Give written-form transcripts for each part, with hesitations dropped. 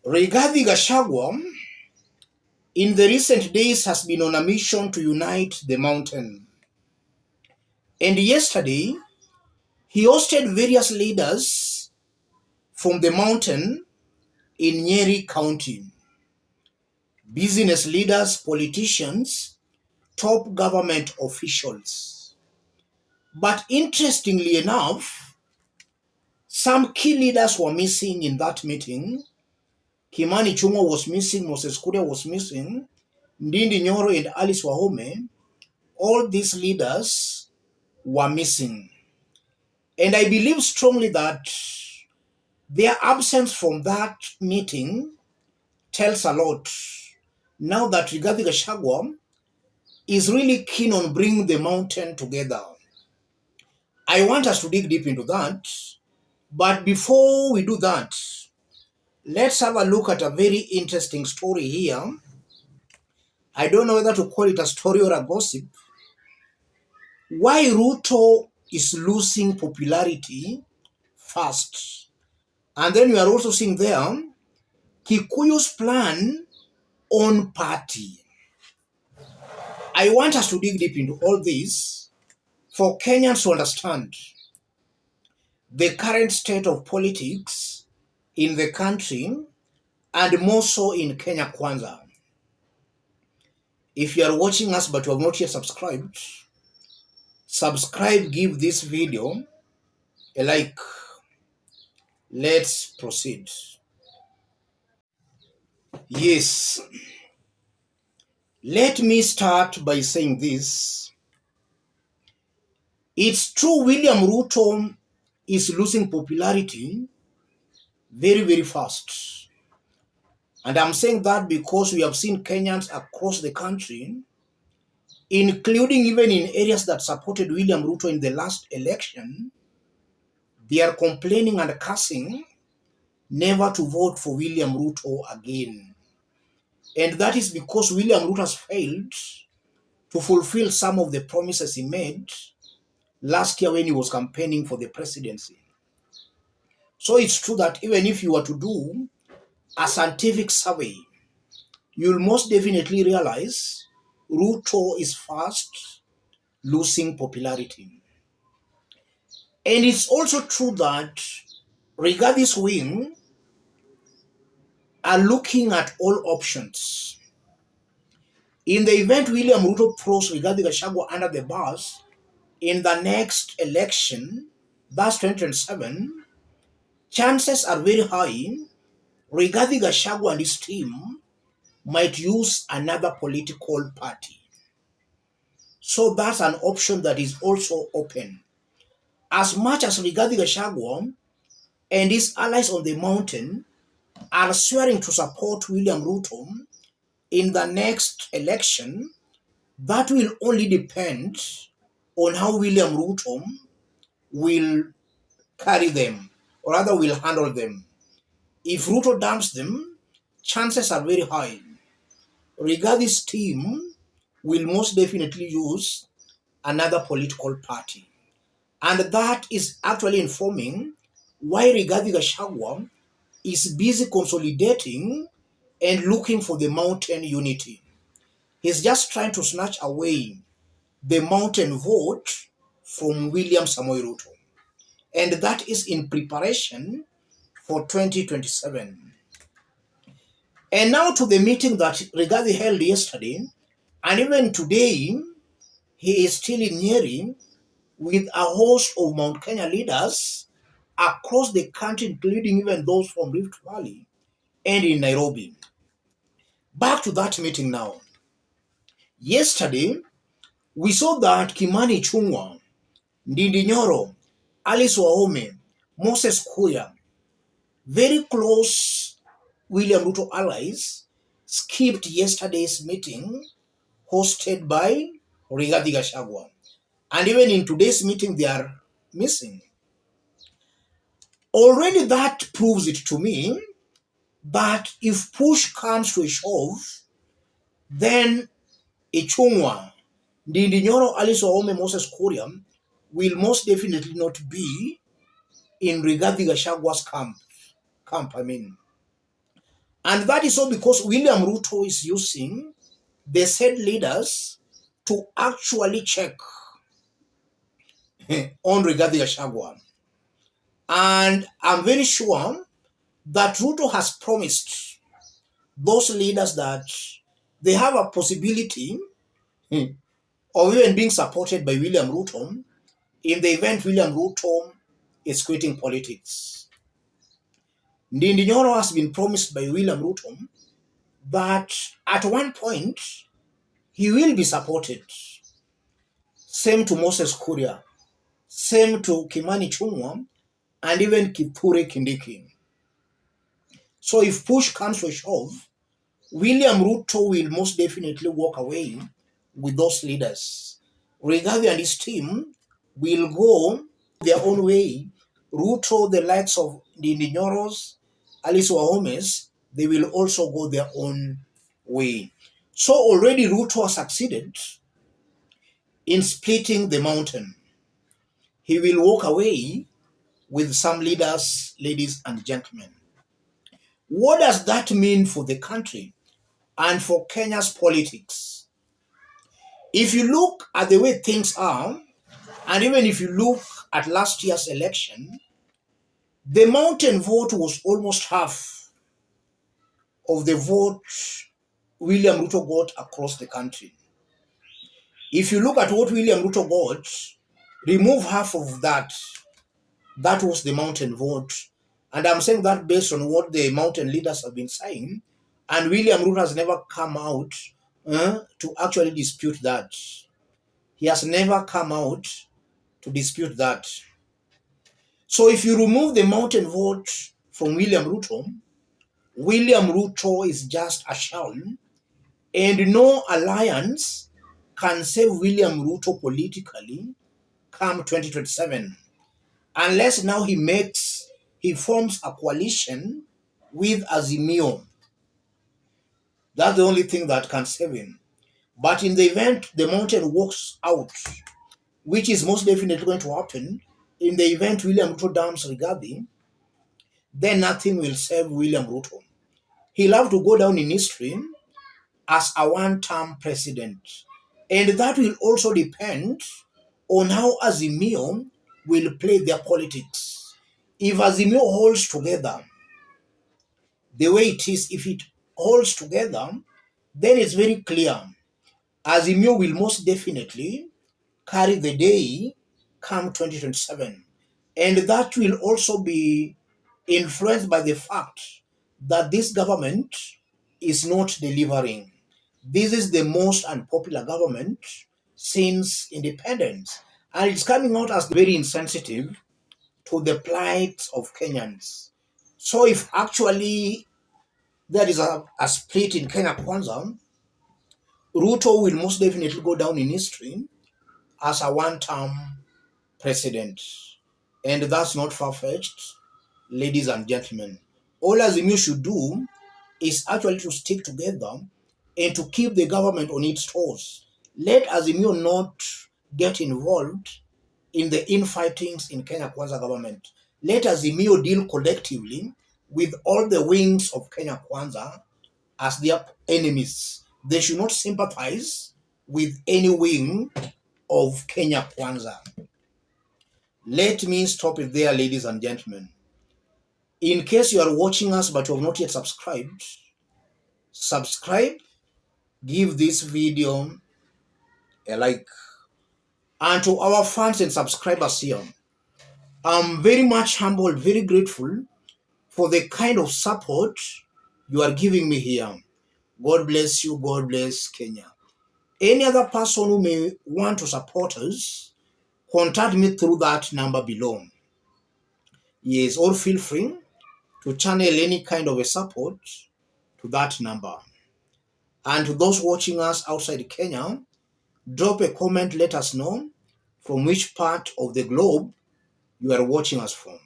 Rigathi Gachagua in the recent days has been on a mission to unite the mountain. And yesterday, he hosted various leaders from the mountain in Nyeri County. Business leaders, politicians, top government officials. But interestingly enough, some key leaders were missing in that meeting. Kimani Ichung'wah was missing, Moses Kuria was missing, Ndindi Nyoro and Alice Wahome. All these leaders were missing. And I believe strongly that their absence from that meeting tells a lot. Now that Rigathi Gachagua is really keen on bringing the mountain together. I want us to dig deep into that. But before we do that, let's have a look at a very interesting story here. I don't know whether to call it a story or a gossip. Why Ruto is losing popularity fast. And then we are also seeing there Kikuyu's plan on party. I want us to dig deep into all this for Kenyans to understand the current state of politics in the country and more so in Kenya Kwanza. If you are watching us but you have not yet subscribed, subscribe, give this video a like. Let's proceed. Yes, let me start by saying this. It's true William Ruto is losing popularity very, very fast. And I'm saying that because we have seen Kenyans across the country, including even in areas that supported William Ruto in the last election, they are complaining and cursing never to vote for William Ruto again. And that is because William Ruto has failed to fulfill some of the promises he made last year when he was campaigning for the presidency. So it's true that even if you were to do a scientific survey, you'll most definitely realize Ruto is fast losing popularity. And it's also true that Rigathi's wing are looking at all options. In the event William Ruto throws Rigathi Gachagua under the bus in the next election, that's 2027, chances are very high Rigathi Gachagua and his team might use another political party. So that's an option that is also open. As much as Rigathi Gachagua and his allies on the mountain are swearing to support William Ruto in the next election, that will only depend on how William Ruto will carry them, or rather will handle them. If Ruto dumps them, chances are very high Rigathi's team will most definitely use another political party. And that is actually informing why Rigathi Gachagua is busy consolidating and looking for the mountain unity. He's just trying to snatch away the mountain vote from William Samoei Ruto. And that is in preparation for 2027. And now to the meeting that Rigathi held yesterday, and even today, he is still in Nyeri with a host of Mount Kenya leaders across the country, including even those from Rift Valley and in Nairobi. Back to that meeting now. Yesterday, we saw that Kimani Ichung'wah, Ndindi Nyoro, Alice Wahome, Moses Kuria, very close William Ruto allies, skipped yesterday's meeting hosted by Rigathi Gachagua. And even in today's meeting, they are missing. Already that proves it to me that if push comes to a shove, then Ichung'wah, Ndindi Nyoro, Alice Wahome, Moses Kuria will most definitely not be in Rigathi Gachagua's camp. And that is so because William Ruto is using the said leaders to actually check on Rigathi Gachagua. And I'm very sure that Ruto has promised those leaders that they have a possibility of even being supported by William Ruto in the event William Ruto is quitting politics. Ndindi Nyoro has been promised by William Ruto that at one point he will be supported. Same to Moses Kuria, same to Kimani Ichung'wah, and even Kithure Kindiki. So if push comes to shove, William Ruto will most definitely walk away with those leaders. Rigathi and his team will go their own way. Ruto, the likes of Ndindi Nyoros, Alice Wahomes, they will also go their own way. So already Ruto has succeeded in splitting the mountain. He will walk away with some leaders, ladies and gentlemen. What does that mean for the country and for Kenya's politics? If you look at the way things are, and even if you look at last year's election, the mountain vote was almost half of the vote William Ruto got across the country. If you look at what William Ruto got, remove half of that, that was the mountain vote. And I'm saying that based on what the mountain leaders have been saying, and William Ruto has never come out to actually dispute that. He has never come out to dispute that. So if you remove the mountain vote from William Ruto is just a shell, and no alliance can save William Ruto politically come 2027, unless now he forms a coalition with Azimio. That's the only thing that can save him. But in the event the mountain walks out, which is most definitely going to happen, in the event William Ruto dumps Rigathi, then nothing will save William Ruto. He'll have to go down in history as a one-term president. And that will also depend on how Azimio will play their politics. If Azimio holds together the way it is, if it holds together, then it's very clear. Azimio will most definitely carry the day come 2027. And that will also be influenced by the fact that this government is not delivering. This is the most unpopular government since independence. And it's coming out as very insensitive to the plight of Kenyans. So if actually there is a split in Kenya Kwanza, Ruto will most definitely go down in history as a one-term president. And that's not far-fetched, ladies and gentlemen. All Azimio should do is actually to stick together and to keep the government on its toes. Let Azimio not get involved in the infightings in Kenya Kwanza government. Let Azimio deal collectively with all the wings of Kenya Kwanza as their enemies. They should not sympathize with any wing of Kenya Kwanza. Let me stop it there, ladies and gentlemen. In case you are watching us but you have not yet subscribed, subscribe, give this video a like. And to our fans and subscribers here, I'm very much humbled, very grateful for the kind of support you are giving me here. God bless you. God bless Kenya. Any other person who may want to support us, contact me through that number below. Yes, or feel free to channel any kind of a support to that number. And to those watching us outside Kenya, drop a comment, let us know from which part of the globe you are watching us from.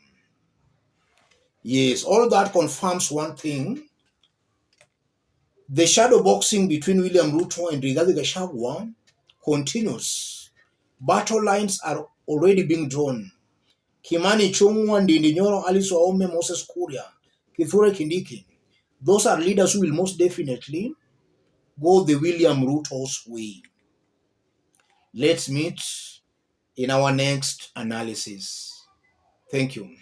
Yes, all that confirms one thing. The shadow boxing between William Ruto and Rigathi Gachagua continues. Battle lines are already being drawn. Kimani Ichung'wah, Ndindi Nyoro, Alice Wahome, Moses Kuria, Kithure Kindiki. Those are leaders who will most definitely go the William Ruto's way. Let's meet in our next analysis. Thank you.